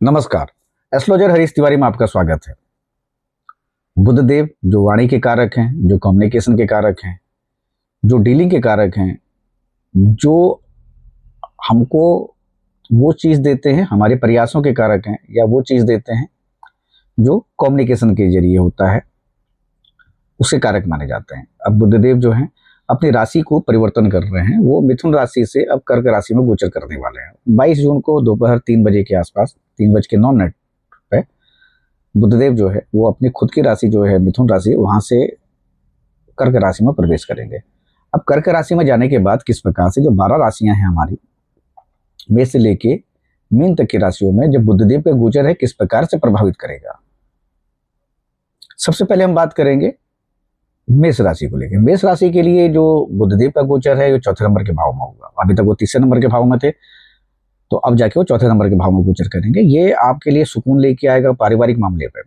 नमस्कार। एस्ट्रोलॉजर हरीश तिवारी में आपका स्वागत है। बुध देव जो वाणी के कारक हैं, जो कम्युनिकेशन के कारक हैं, जो डीलिंग के कारक हैं, जो हमको वो चीज़ देते हैं, हमारे प्रयासों के कारक हैं, या वो चीज़ देते हैं जो कम्युनिकेशन के जरिए होता है, उसके कारक माने जाते हैं। अब बुधदेव जो हैं अपनी राशि को परिवर्तन कर रहे हैं। वो मिथुन राशि से अब कर्क राशि में गोचर करने वाले हैं। 22 जून को दोपहर 3 बजे के आसपास, 3:09 पे बुधदेव जो है वो अपनी खुद की राशि जो है मिथुन राशि, वहां से कर्क राशि में प्रवेश करेंगे। अब कर्क राशि में जाने के बाद किस प्रकार से जो 12 राशियां हैं हमारी, मेष से लेके मीन तक की राशियों में जब बुधदेव का गोचर है किस प्रकार से प्रभावित करेगा। सबसे पहले हम बात करेंगे मेष राशि को लेकर। मेष राशि के लिए जो बुधदेव का गोचर है वो चौथे नंबर के भाव में होगा। अभी तक वो तीसरे नंबर के भाव में थे, तो अब जाके वो चौथे नंबर के भाव में गोचर करेंगे। ये आपके लिए सुकून लेके आएगा पारिवारिक मामले पे।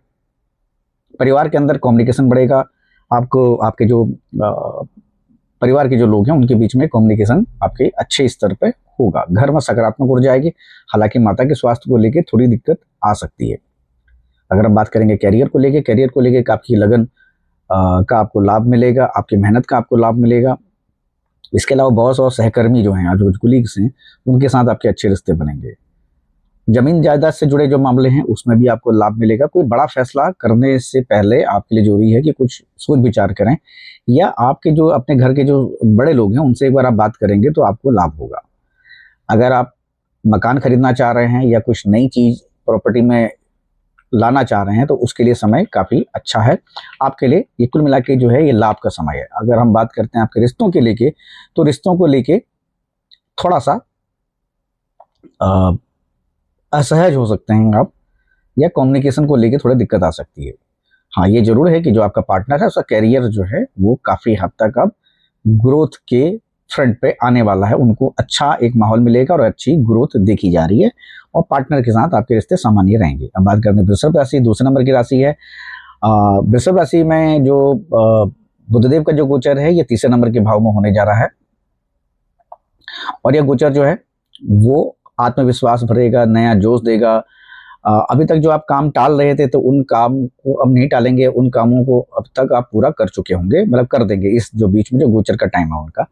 परिवार के अंदर कम्युनिकेशन बढ़ेगा। आपको आपके जो परिवार के जो लोग हैं उनके बीच में कम्युनिकेशन आपके अच्छे स्तर पे होगा। घर में सकारात्मक ऊर्जा आएगी। हालांकि माता के स्वास्थ्य को लेकर थोड़ी दिक्कत आ सकती है। अगर हम बात करेंगे कैरियर को लेकर आपकी लगन का आपको लाभ मिलेगा, आपकी मेहनत का आपको लाभ मिलेगा। इसके अलावा बॉस और सहकर्मी जो हैं, जो कुलीग्स हैं, उनके साथ आपके अच्छे रिश्ते बनेंगे। जमीन जायदाद से जुड़े जो मामले हैं उसमें भी आपको लाभ मिलेगा। कोई बड़ा फैसला करने से पहले आपके लिए जरूरी है कि कुछ सोच विचार करें, या आपके जो अपने घर के जो बड़े लोग हैं उनसे एक बार आप बात करेंगे तो आपको लाभ होगा। अगर आप मकान खरीदना चाह रहे हैं या कुछ नई चीज प्रॉपर्टी में लाना चाह रहे हैं तो उसके लिए समय काफी अच्छा है आपके लिए। ये कुल मिला के जो है ये लाभ का समय है। अगर हम बात करते हैं आपके रिश्तों के लेके, तो रिश्तों को लेके थोड़ा सा असहज हो सकते हैं आप, या कम्युनिकेशन को लेके थोड़ा दिक्कत आ सकती है। हाँ, ये जरूर है कि जो आपका पार्टनर है उसका कैरियर जो है वो काफी हद तक अब ग्रोथ के फ्रंट पे आने वाला है। उनको अच्छा एक माहौल मिलेगा और अच्छी ग्रोथ देखी जा रही है, और पार्टनर के साथ आपके रिश्ते सामान्य रहेंगे। अब बात करते हैं वृषभ राशि, दूसरे नंबर की राशि है। वृषभ राशि में जो बुधदेव का जो गोचर है ये तीसरे नंबर के भाव में होने जा रहा है, और यह गोचर जो है वो आत्मविश्वास भरेगा, नया जोश देगा। अभी तक जो आप काम टाल रहे थे तो उन काम को अब नहीं टालेंगे। उन कामों को अब तक आप पूरा कर चुके होंगे, मतलब कर देंगे इस जो बीच में जो गोचर का टाइम है उनका।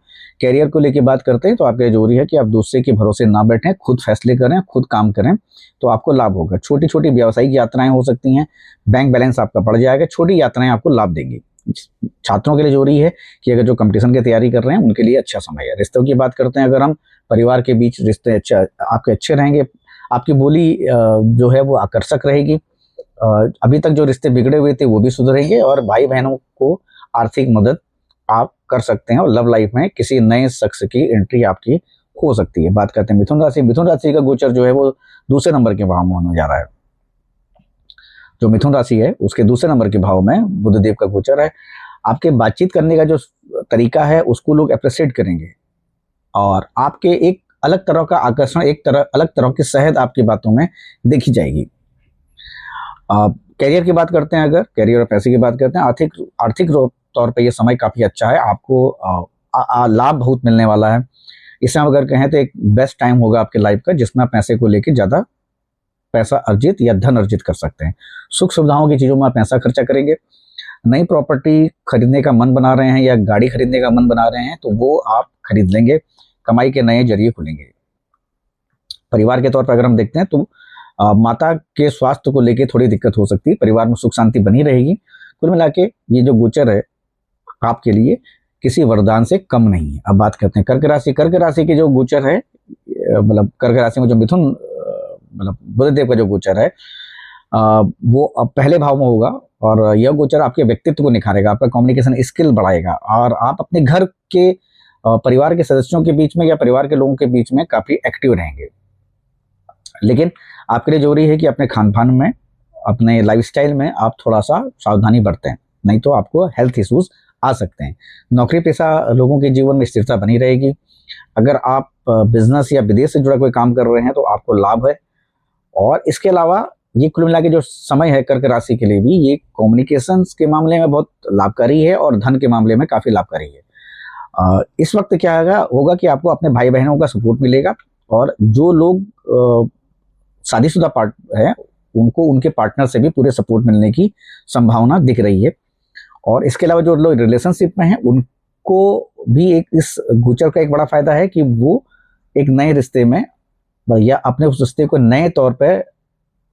कैरियर को लेके बात करते हैं तो आपके जरूरी है कि आप दूसरे के भरोसे ना बैठें, खुद फैसले करें, खुद काम करें, तो आपको लाभ होगा। छोटी छोटी व्यावसायिक यात्राएं हो सकती हैं, बैंक बैलेंस आपका बढ़ जाएगा, छोटी यात्राएं आपको लाभ देंगी। छात्रों के लिए जरूरी है कि अगर जो कंपटीशन की तैयारी कर रहे हैं उनके लिए अच्छा समय है। रिश्तों की बात करते हैं, अगर हम परिवार के बीच रिश्ते आपके अच्छे रहेंगे। आपकी बोली जो है वो आकर्षक रहेगी। अभी तक जो रिश्ते बिगड़े हुए थे वो भी सुधरेंगे, और भाई बहनों को आर्थिक मदद आप कर सकते हैं, और लव लाइफ में किसी नए शख्स की एंट्री आपकी हो सकती है। बात करते हैं मिथुन राशि। मिथुन राशि का गोचर जो है वो दूसरे नंबर के भाव में होने जा रहा है। जो मिथुन राशि है उसके दूसरे नंबर के भाव में बुधदेव का गोचर है। आपके बातचीत करने का जो तरीका है उसको लोग अप्रिशिएट करेंगे, और आपके एक अलग तरह का आकर्षण, अलग तरह की सहज आपकी बातों में देखी जाएगी। कैरियर की बात करते हैं, अगर कैरियर और पैसे की बात करते हैं, आर्थिक तौर पे ये समय काफी अच्छा है। आपको लाभ बहुत मिलने वाला है। इसमें अगर कहें तो एक बेस्ट टाइम होगा आपके लाइफ का, जिसमें आप पैसे को लेकर ज्यादा पैसा अर्जित या धन अर्जित कर सकते हैं। सुख सुविधाओं की चीजों में आप पैसा खर्चा करेंगे। नई प्रॉपर्टी खरीदने का मन बना रहे हैं या गाड़ी खरीदने का मन बना रहे हैं तो वो आप खरीद लेंगे। कमाई के नए जरिए खुलेंगे। परिवार के तौर पर अगर हम देखते हैं तो माता के स्वास्थ्य को लेकर थोड़ी दिक्कत हो सकती है। परिवार में सुख शांति बनी रहेगी। कुल मिला के ये जो गोचर है आपके लिए किसी वरदान से कम नहीं है। अब बात करते हैं कर्क राशि। कर्क राशि के जो गोचर है, मतलब कर्क राशि में जो मिथुन मतलब बुधदेव का जो गोचर है वो अब पहले भाव में होगा, और यह गोचर आपके व्यक्तित्व को निखारेगा, आपका कम्युनिकेशन स्किल बढ़ाएगा, और आप अपने घर के परिवार के सदस्यों के बीच में या परिवार के लोगों के बीच में काफी एक्टिव रहेंगे। लेकिन आपके लिए जरूरी है कि अपने खान पान में, अपने लाइफस्टाइल में आप थोड़ा सा सावधानी बरतें, नहीं तो आपको हेल्थ इश्यूज आ सकते हैं। नौकरी पेशा लोगों के जीवन में स्थिरता बनी रहेगी। अगर आप बिजनेस या विदेश से जुड़ा कोई काम कर रहे हैं तो आपको लाभ है। और इसके अलावा ये कुल मिला के जो समय है कर्क राशि के लिए भी, ये कम्युनिकेशन के मामले में बहुत लाभकारी है, और धन के मामले में काफी लाभकारी है। इस वक्त क्या होगा कि आपको अपने भाई बहनों का सपोर्ट मिलेगा, और जो लोग शादीशुदा पार्ट है उनको उनके पार्टनर से भी पूरे सपोर्ट मिलने की संभावना दिख रही है। और इसके अलावा जो लोग रिलेशनशिप में हैं उनको भी एक इस गोचर का एक बड़ा फायदा है कि वो एक नए रिश्ते में या अपने उस रिश्ते को नए तौर पे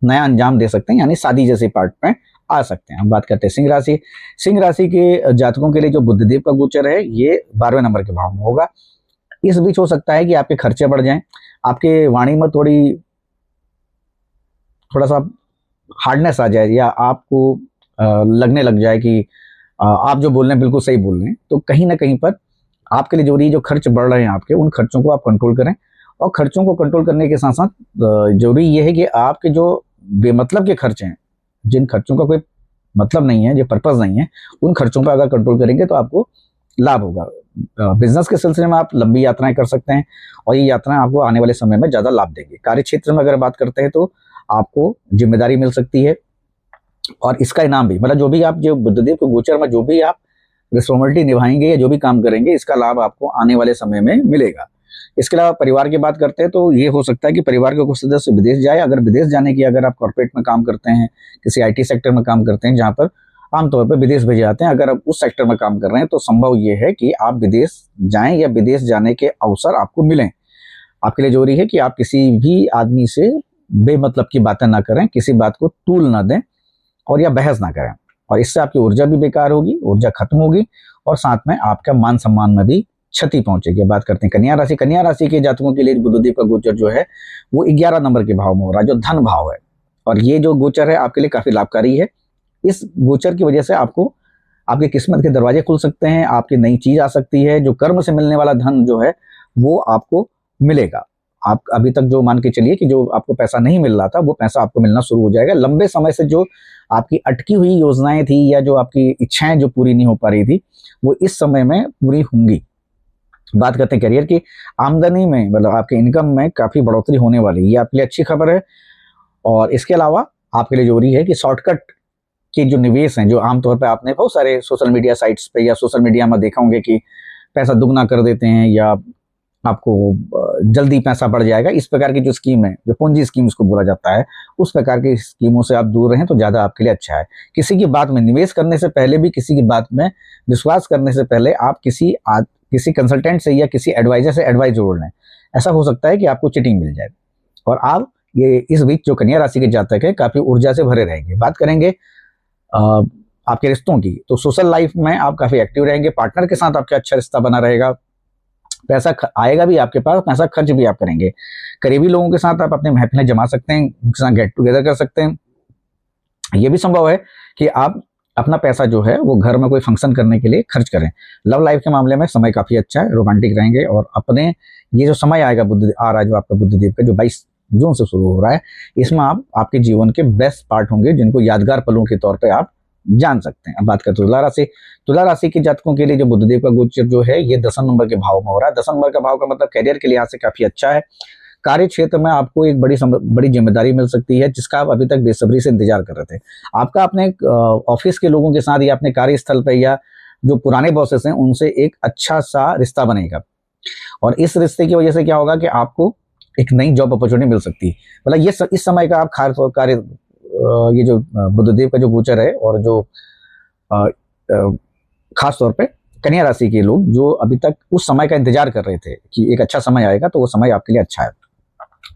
नया अंजाम दे सकते हैं, यानी शादी जैसे पार्ट में आ सकते हैं। हम बात करते हैं सिंह राशि। सिंह राशि के जातकों के लिए जो बुधदेव का गोचर है ये 12वें नंबर के भाव में होगा। इस बीच हो सकता है कि आपके खर्चे बढ़ जाएं, आपके वाणी में थोड़ा सा हार्डनेस आ जाए, या आपको लगने लग जाए कि आप जो बोल रहे हैं बिल्कुल सही बोल रहे हैं। तो कहीं ना कहीं पर आपके लिए जरूरी जो खर्च बढ़ रहे हैं आपके, उन खर्चों को आप कंट्रोल करें। और खर्चों को कंट्रोल करने के साथ साथ जरूरी ये है कि आपके जो बेमतलब के खर्चे हैं, जिन खर्चों का कोई मतलब नहीं है, जो पर्पज नहीं है, उन खर्चों पर अगर कंट्रोल करेंगे तो आपको लाभ होगा। बिजनेस के सिलसिले में आप लंबी यात्राएं कर सकते हैं और ये यात्राएं आपको आने वाले समय में ज़्यादा लाभ देंगी। कार्य क्षेत्र में अगर बात करते हैं तो आपको जिम्मेदारी मिल सकती है और इसका इनाम भी, मतलब जो भी आप जो बुधदेव के गोचर में जो भी आप रिस्पॉन्सिबिलिटी निभाएंगे या जो भी काम करेंगे, इसका लाभ आपको आने वाले समय में मिलेगा। इसके अलावा परिवार की बात करते हैं तो ये हो सकता है कि परिवार के कुछ सदस्य विदेश जाए। अगर विदेश जाने की, अगर आप कॉर्पोरेट में काम करते हैं, किसी IT सेक्टर में काम करते हैं जहाँ पर आमतौर पर विदेश भेजे जाते हैं, अगर आप उस सेक्टर में काम कर रहे हैं तो संभव ये है कि आप विदेश जाएं या विदेश जाने के अवसर आपको मिलें। आपके लिए जरूरी है कि आप किसी भी आदमी से बेमतलब की बातें ना करें, किसी बात को तूल ना दें और या बहस ना करें, और इससे आपकी ऊर्जा भी बेकार होगी, ऊर्जा खत्म होगी और साथ में आपका मान सम्मान में भी क्षति पहुंचेगी। बात करते हैं कन्या राशि। कन्या राशि के जातकों के लिए बुधदेव का गोचर जो है वो 11 नंबर के भाव में हो रहा है, जो धन भाव है। और ये जो गोचर है आपके लिए काफी लाभकारी है। इस गोचर की वजह से आपको आपकी किस्मत के दरवाजे खुल सकते हैं, आपकी नई चीज आ सकती है। जो कर्म से मिलने वाला धन जो है वो आपको मिलेगा। आप अभी तक जो मान के चलिए कि जो आपको पैसा नहीं मिल रहा था, वो पैसा आपको मिलना शुरू हो जाएगा। लंबे समय से जो आपकी अटकी हुई योजनाएं थी या जो आपकी इच्छाएं जो पूरी नहीं हो पा रही थी, वो इस समय में पूरी होंगी। बात करते हैं करियर की। आमदनी में, मतलब आपके इनकम में काफी बढ़ोतरी होने वाली है, ये आपके लिए अच्छी खबर है। और इसके अलावा आपके लिए जरूरी है कि शॉर्टकट के जो निवेश हैं, जो आमतौर पर आपने बहुत सारे सोशल मीडिया साइट्स पे या सोशल मीडिया में देखा होंगे कि पैसा दुगना कर देते हैं या आपको जल्दी पैसा बढ़ जाएगा, इस प्रकार की जो स्कीम है, जो पूंजी स्कीम उसको बोला जाता है, उस प्रकार की स्कीमों से आप दूर रहें तो ज़्यादा आपके लिए अच्छा है। किसी की बात में निवेश करने से पहले भी, किसी की बात में विश्वास करने से पहले आप किसी कंसल्टेंट से या किसी एडवाइजर से एडवाइस जरूर लें। ऐसा हो सकता है कि आपको चीटिंग मिल जाए और आप ये इस बीच जो कन्या राशि के जातक है काफ़ी ऊर्जा से भरे रहेंगे। बात करेंगे आपके रिश्तों की, तो सोशल लाइफ में आप काफ़ी एक्टिव रहेंगे। पार्टनर के साथ आपका अच्छा रिश्ता बना रहेगा, पैसा आएगा भी आपके पास, पैसा खर्च भी आप करेंगे। करीबी लोगों के साथ आप अपने महफिलें जमा सकते हैं, उनके साथ गेट टुगेदर कर सकते हैं। ये भी संभव है कि आप अपना पैसा जो है वो घर में कोई फंक्शन करने के लिए खर्च करें। लव लाइफ के मामले में समय काफ़ी अच्छा है, रोमांटिक रहेंगे और अपने ये जो समय आएगा बुध आ रहा है जो आपका बुधदेव का, जो 22 जून से शुरू हो रहा है, इसमें आप आपके जीवन के बेस्ट पार्ट होंगे जिनको यादगार पलों के तौर पर आप जान सकते हैं। अब बात करते हैं तुला राशि। तुला राशि के जातकों के लिए जो बुधदेव का गोचर जो है ये 10 नंबर के भाव में हो रहा है। 10 नंबर का भाव का मतलब करियर के लिहाज से काफी अच्छा है। कार्य क्षेत्र में आपको एक बड़ी जिम्मेदारी मिल सकती है जिसका आप अभी तक बेसब्री से इंतजार कर रहे थे। आपका अपने ऑफिस के लोगों के साथ या अपने कार्यस्थल पर या जो पुराने बॉसेस हैं उनसे एक अच्छा सा रिश्ता बनेगा और इस रिश्ते की वजह से क्या होगा कि आपको एक नई जॉब अपॉर्चुनिटी मिल सकती है। मतलब ये इस समय का आप कार्य ये जो बुधदेव का जो गोचर है और जो खास तौर पे कन्या राशि के लोग जो अभी तक उस समय का इंतजार कर रहे थे कि एक अच्छा समय आएगा, तो वो समय आपके लिए अच्छा है।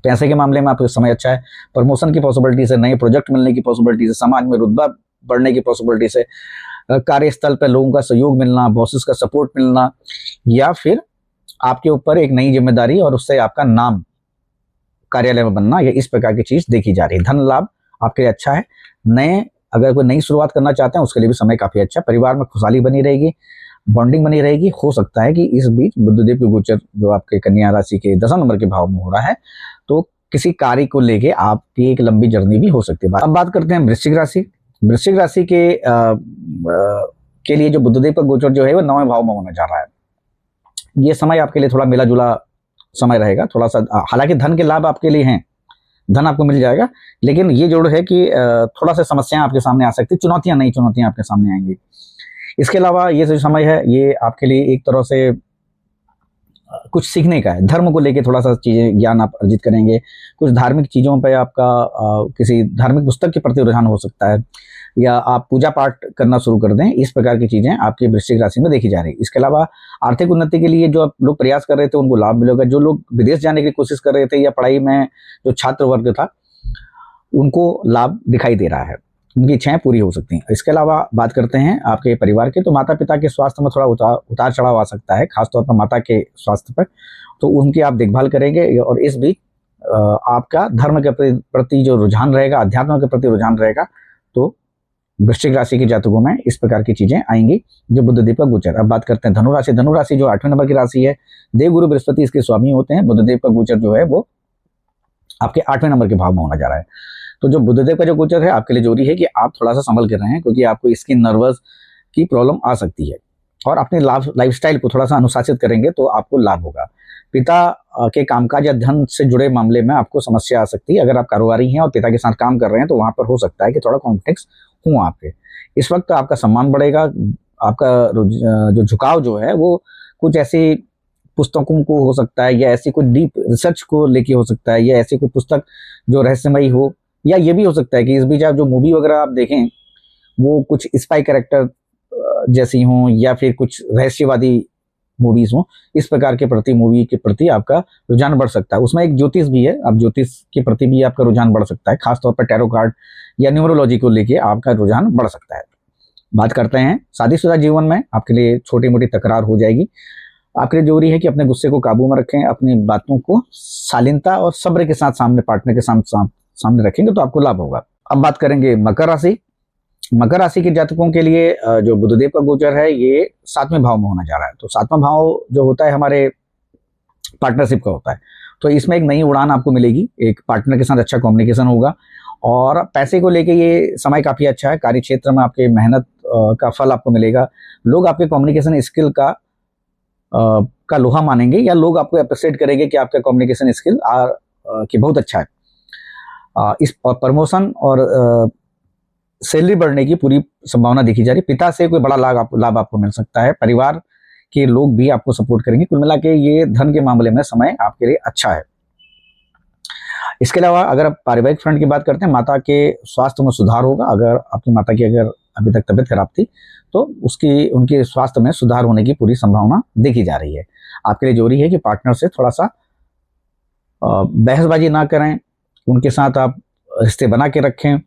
पैसे के मामले में आपका समय अच्छा है। प्रमोशन की पॉसिबिलिटी से, नए प्रोजेक्ट मिलने की पॉसिबिलिटी से, समाज में रुतबा बढ़ने की पॉसिबिलिटी से, कार्यस्थल पर लोगों का सहयोग मिलना, बॉसेस का सपोर्ट मिलना, या फिर आपके ऊपर एक नई जिम्मेदारी और उससे आपका नाम कार्यालय में बनना, या इस प्रकार की चीज देखी जा रही है। धन लाभ आपके लिए अच्छा है। अगर कोई नई शुरुआत करना चाहते हैं उसके लिए भी समय काफी अच्छा है। परिवार में खुशहाली बनी रहेगी, बॉन्डिंग बनी रहेगी। हो सकता है कि इस बीच बुधदेव के गोचर जो आपके कन्या राशि के 10 नंबर के भाव में हो रहा है, तो किसी कार्य को लेके आपकी एक लंबी जर्नी भी हो सकती है। अब बात करते हैं वृश्चिक राशि। वृश्चिक राशि के लिए जो बुधदेव का गोचर जो है वो 9वें भाव में होने जा रहा है। ये समय आपके लिए थोड़ा मिला जुला समय रहेगा, थोड़ा सा, हालांकि धन के लाभ आपके लिए हैं, धन आपको मिल जाएगा, लेकिन ये जरूर है कि थोड़ा सा समस्याएं आपके सामने आ सकती, नई चुनौतियां आपके सामने आएंगी। इसके अलावा ये जो समय है ये आपके लिए एक तरह से कुछ सीखने का है, धर्म को लेके थोड़ा सा चीज़ें ज्ञान आप अर्जित करेंगे, कुछ धार्मिक चीज़ों पे आपका किसी धार्मिक पुस्तक के प्रति रुझान हो सकता है, या आप पूजा पाठ करना शुरू कर दें। इस प्रकार की चीज़ें आपकी वृश्चिक राशि में देखी जा रही है। इसके अलावा आर्थिक उन्नति के लिए जो आप लोग प्रयास कर रहे थे उनको लाभ मिलेगा। जो लोग विदेश जाने की कोशिश कर रहे थे या पढ़ाई में जो छात्र वर्ग था उनको लाभ दिखाई दे रहा है, उनकी इच्छाएं पूरी हो सकती हैं। इसके अलावा बात करते हैं आपके परिवार के, तो माता पिता के स्वास्थ्य में थोड़ा उतार चढ़ाव आ सकता है, खासतौर पर माता के स्वास्थ्य पर, तो उनकी आप देखभाल करेंगे। और इस बीच आपका धर्म के प्रति जो रुझान रहेगा, अध्यात्म के प्रति रुझान रहेगा, तो वृश्चिक राशि के जातकों में इस प्रकार की चीजें आएंगी जो बुधदेव का गोचर। अब बात करते हैं धनुराशि। धनुराशि जो 8वें नंबर की राशि है, देवगुरु बृहस्पति इसके स्वामी होते हैं। बुधदेव का गोचर जो है वो आपके 8वें नंबर के भाव में होना जा रहा है। तो जो बुधदेव का जो गोचर है आपके लिए जरूरी है कि आप थोड़ा सा संभल कर रहे हैं, क्योंकि आपको स्किन नर्वस की प्रॉब्लम आ सकती है, और अपने लाइफस्टाइल को थोड़ा सा अनुशासित करेंगे तो आपको लाभ होगा। पिता के कामकाज या धन से जुड़े मामले में आपको समस्या आ सकती है। अगर आप कारोबारी हैं और पिता के साथ काम कर रहे हैं तो वहां पर हो सकता है कि थोड़ा कॉन्फ्लिक्ट्स हो आपके। इस वक्त आपका सम्मान बढ़ेगा, आपका जो झुकाव जो है वो कुछ ऐसी पुस्तकों को हो सकता है, या ऐसी कोई डीप रिसर्च को लेके हो सकता है, या ऐसी कोई पुस्तक जो रहस्यमयी हो, या ये भी हो सकता है कि इस बीच आप जो मूवी वगैरह आप देखें वो कुछ स्पाई कैरेक्टर जैसी हों, या फिर कुछ रहस्यवादी मूवीज हों। इस प्रकार के प्रति मूवी के प्रति आपका रुझान बढ़ सकता है। उसमें एक ज्योतिष भी है, अब ज्योतिष के प्रति भी आपका रुझान बढ़ सकता है, खासतौर पर टैरो कार्ड या न्यूमरोलॉजी को लेके आपका रुझान बढ़ सकता है। बात करते हैं शादीशुदा जीवन में आपके लिए छोटी मोटी तकरार हो जाएगी। आपके लिए जरूरी है कि अपने गुस्से को काबू में रखें, अपनी बातों को शालीनता और सब्र के साथ सामने पार्टनर के सामने रखेंगे तो आपको लाभ होगा। अब बात करेंगे मकर राशि। मकर राशि के जातकों के लिए जो बुधदेव का गोचर है ये 7वें भाव में होना जा रहा है। तो 7वां भाव जो होता है हमारे पार्टनरशिप का होता है, तो इसमें एक नई उड़ान आपको मिलेगी, एक पार्टनर के साथ अच्छा कम्युनिकेशन होगा, और पैसे को लेके ये समय काफी अच्छा है। कार्य क्षेत्र में आपके मेहनत का फल आपको मिलेगा। लोग आपके कम्युनिकेशन स्किल का लोहा मानेंगे, या लोग आपको अप्रिशिएट करेंगे कि आपका कम्युनिकेशन स्किल कि बहुत अच्छा है। इस प्रमोशन और सैलरी बढ़ने की पूरी संभावना देखी जा रही है। पिता से कोई बड़ा लाभ आपको मिल सकता है। परिवार के लोग भी आपको सपोर्ट करेंगे। कुल मिला के ये धन के मामले में समय आपके लिए अच्छा है। इसके अलावा अगर आप पारिवारिक फ्रंट की बात करते हैं, माता के स्वास्थ्य में सुधार होगा। अगर आपकी माता की अगर अभी तक तबीयत खराब थी तो उनके स्वास्थ्य में सुधार होने की पूरी संभावना देखी जा रही है। आपके लिए जरूरी है कि पार्टनर से थोड़ा सा बहसबाजी ना करें, उनके साथ आप रिश्ते बना के रखें,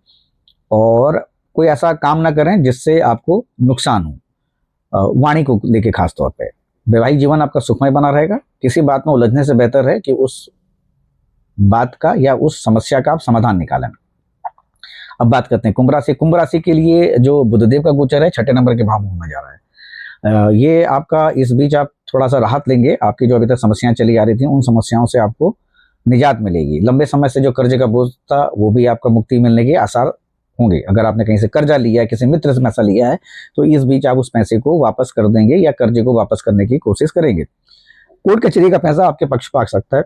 और कोई ऐसा काम ना करें जिससे आपको नुकसान हो। वाणी को लेके खास तौर पे वैवाहिक जीवन आपका सुखमय बना रहेगा। किसी बात में उलझने से बेहतर है कि उस बात का या उस समस्या का आप समाधान निकालें। अब बात करते हैं कुंभ राशि। कुंभ राशि के लिए जो बुधदेव का गोचर है 6ठे नंबर के भाव में होने जा रहा है। ये आपका इस बीच आप थोड़ा सा राहत लेंगे। आपकी जो अभी तक समस्याएं चली आ रही थी उन समस्याओं से आपको निजात मिलेगी। लंबे समय से जो कर्जे का बोझ था वो भी आपका मुक्ति मिलने के आसार होंगे। अगर आपने कहीं से कर्जा लिया है, किसी मित्र से पैसा लिया है, तो इस बीच आप उस पैसे को वापस कर देंगे या कर्जे को वापस करने की कोशिश करेंगे। कोर्ट कचहरी का पैसा आपके पक्ष में आ सकता है।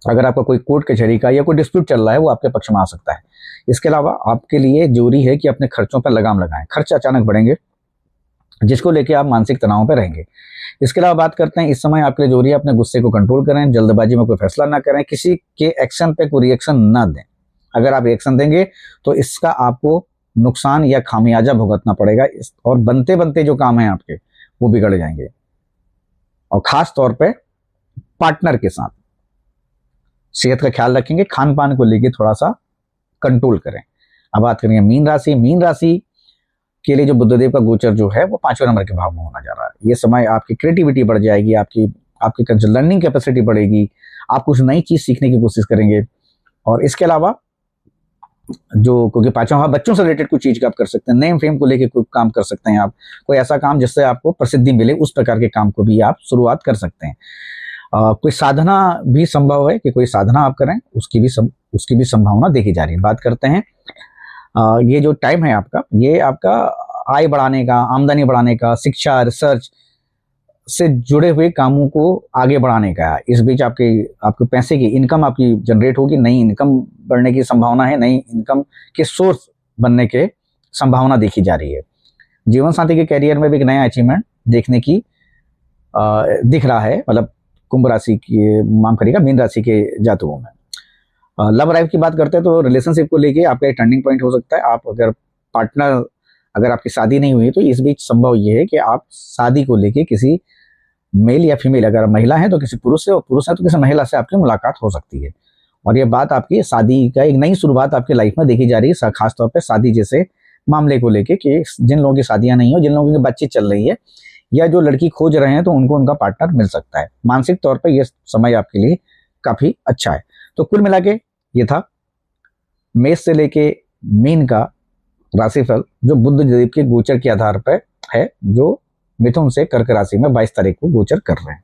अगर आपका कोई कोर्ट कचहरी का या कोई डिस्प्यूट चल रहा है वो आपके पक्ष में आ सकता है। इसके अलावा आपके लिए जरूरी है कि अपने खर्चों पर लगाम लगाएं। खर्च अचानक बढ़ेंगे जिसको लेके आप मानसिक तनाव पर रहेंगे। इसके अलावा बात करते हैं, इस समय आपके लिए जरूरी है अपने गुस्से को कंट्रोल करें, जल्दबाजी में कोई फैसला ना करें, किसी के एक्शन पे कोई रिएक्शन ना दें। अगर आप रिएक्शन देंगे तो इसका आपको नुकसान या खामियाजा भुगतना पड़ेगा, और बनते बनते जो काम है आपके वो बिगड़ जाएंगे। और खास तौर पे पार्टनर के साथ सेहत का ख्याल रखेंगे, खान पान को लेके थोड़ा सा कंट्रोल करें। अब बात करेंगे मीन राशि। मीन राशि के लिए जो बुधदेव का गोचर जो है वो 5वें नंबर के भाव में होना जा रहा है। ये समय आपकी क्रिएटिविटी बढ़ जाएगी, आपकी लर्निंग कैपेसिटी बढ़ेगी, आप कुछ नई चीज सीखने की कोशिश करेंगे। और इसके अलावा जो क्योंकि 5वां भाव बच्चों से रिलेटेड कुछ चीज का आप कर सकते हैं, नेम फेम को लेके कोई काम कर सकते हैं, आप कोई ऐसा काम जिससे आपको प्रसिद्धि मिले, उस प्रकार के काम को भी आप शुरुआत कर सकते हैं। कोई साधना भी संभव है कि कोई साधना आप करें, उसकी भी संभावना देखी जा रही है। बात करते हैं ये जो टाइम है आपका, ये आपका आय बढ़ाने का, आमदनी बढ़ाने का, शिक्षा रिसर्च से जुड़े हुए कामों को आगे बढ़ाने का है। इस बीच आपके पैसे की इनकम आपकी जनरेट होगी, नई इनकम बढ़ने की संभावना है, नई इनकम के सोर्स बनने के संभावना देखी जा रही है। जीवन साथी के कैरियर में भी एक नया अचीवमेंट देखने की दिख रहा है, मतलब कुंभ राशि की मांग करेगा मीन राशि के जातकों में। लव लाइफ की बात करते हैं तो रिलेशनशिप को लेके आपका एक टर्निंग पॉइंट हो सकता है। आप अगर पार्टनर, अगर आपकी शादी नहीं हुई तो इस बीच संभव ये है कि आप शादी को लेके किसी मेल या फीमेल, अगर महिला है तो किसी पुरुष से, और पुरुष है तो किसी महिला से आपकी मुलाकात हो सकती है। और ये बात आपकी शादी का एक नई शुरुआत आपकी लाइफ में देखी जा रही है, खासतौर पर शादी जैसे मामले को लेके कि जिन लोगों की शादियां नहीं हो, जिन लोगों की बातचीत चल रही है या जो लड़की खोज रहे हैं तो उनको उनका पार्टनर मिल सकता है। मानसिक तौर पर यह समय आपके लिए काफी अच्छा है। तो कुल मिला के ये था मेष से लेके मीन का राशिफल जो बुध देव के गोचर के आधार पर है, जो मिथुन से कर्क राशि में 22 तारीख को गोचर कर रहे हैं।